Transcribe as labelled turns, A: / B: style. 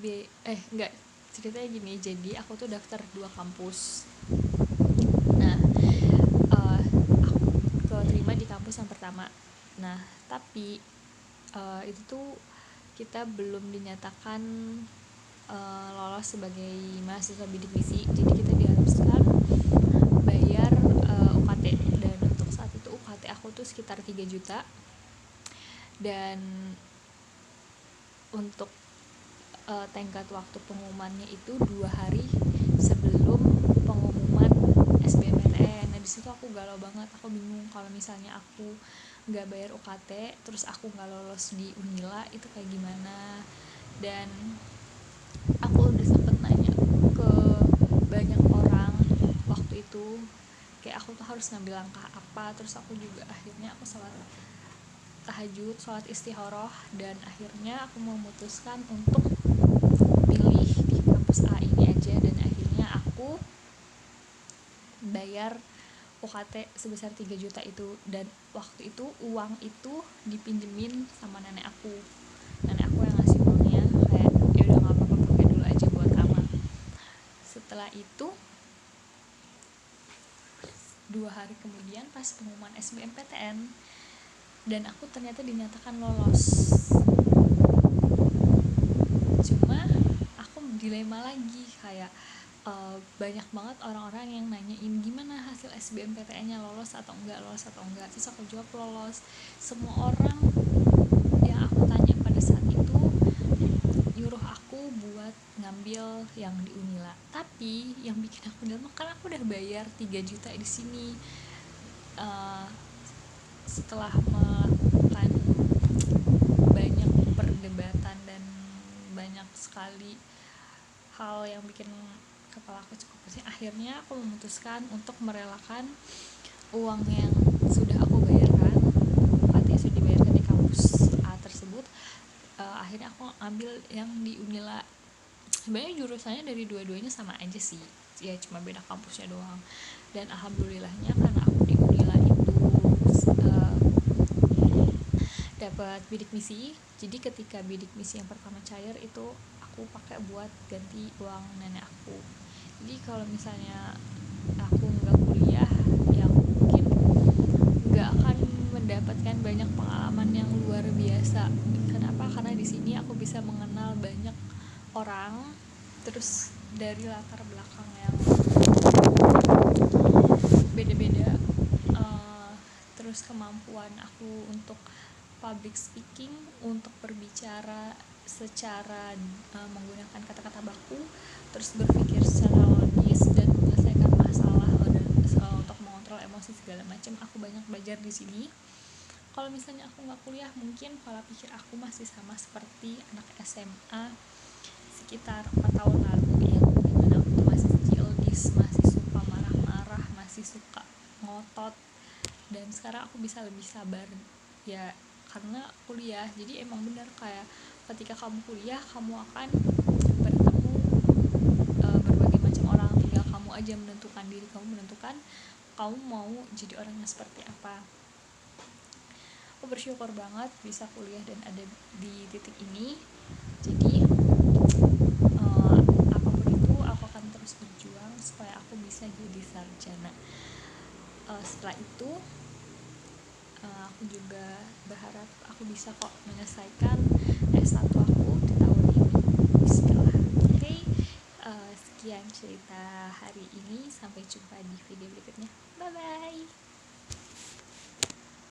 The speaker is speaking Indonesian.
A: enggak, ceritanya gini. Jadi aku tuh daftar 2 kampus. Nah, aku keterima di kampus yang pertama. Nah, tapi itu tuh kita belum dinyatakan lolos sebagai mahasiswa bidik misi. Jadi kita diharuskan bayar UKT, dan untuk saat itu UKT aku tuh sekitar 3 juta. Dan untuk tenggat waktu pengumumannya itu 2 hari sebelum pengumuman SBMPTN. Nah, disitu aku galau banget. Aku bingung kalau misalnya aku nggak bayar UKT terus aku nggak lolos di Unila itu kayak gimana. Dan aku udah sempet nanya ke banyak orang waktu itu, kayak aku tuh harus ngambil langkah apa. Terus aku juga akhirnya aku sholat tahajud, sholat istikharah, dan akhirnya aku memutuskan untuk pilih di kampus A ini aja. Dan akhirnya aku bayar UKT sebesar 3 juta itu. Dan waktu itu uang itu dipinjemin sama nenek aku yang ngasih uangnya, kayak ya udah nggak apa-apa, pakai dulu aja buat aman. Setelah itu 2 hari kemudian pas pengumuman SBMPTN, dan aku ternyata dinyatakan lolos. Cuma aku dilema lagi, kayak banyak banget orang-orang yang nanyain gimana hasil SBMPTN-nya, lolos atau enggak. Terus aku jawab lolos. Semua orang yang aku tanya pada saat itu nyuruh aku buat ngambil yang di Unila. Tapi yang bikin aku dilema, kan aku udah bayar 3 juta di sini. Setelah melakukan banyak perdebatan dan banyak sekali hal yang bikin kepala aku cukup pusing, akhirnya aku memutuskan untuk merelakan uang yang sudah aku bayarkan, UKT sudah dibayarkan di kampus A tersebut. Akhirnya aku ambil yang di Unila. Sebenarnya jurusannya dari dua-duanya sama aja sih, ya cuma beda kampusnya doang. Dan alhamdulillahnya karena aku di Unila itu dapat bidik misi. Jadi ketika bidik misi yang pertama cair itu aku pakai buat ganti uang nenek aku. Jadi kalau misalnya aku nggak kuliah, ya mungkin nggak akan mendapatkan banyak pengalaman yang luar biasa. Kenapa? Karena di sini aku bisa mengenal banyak orang, terus dari latar belakang yang beda-beda. Terus kemampuan aku untuk public speaking, untuk berbicara secara menggunakan kata-kata baku, terus berpikir secara logis dan menyelesaikan masalah, dan untuk mengontrol emosi segala macam, aku banyak belajar di sini. Kalau misalnya aku nggak kuliah, mungkin pola pikir aku masih sama seperti anak SMA sekitar 4 tahun lalu, yang dimana aku tuh masih childish, masih suka marah-marah, masih suka ngotot. Dan sekarang aku bisa lebih sabar, ya karena kuliah. Jadi emang benar, kayak ketika kamu kuliah, kamu akan bertemu berbagai macam orang. Tinggal kamu aja menentukan diri kamu, menentukan kamu mau jadi orang yang seperti apa. Aku bersyukur banget bisa kuliah dan ada di titik ini. Jadi apapun itu, aku akan terus berjuang supaya aku bisa jadi sarjana. Setelah itu aku juga berharap aku bisa kok menyelesaikan S1 aku di tahun ini. Bismillah. Oke, sekian cerita hari ini. Sampai jumpa di video berikutnya. Bye bye.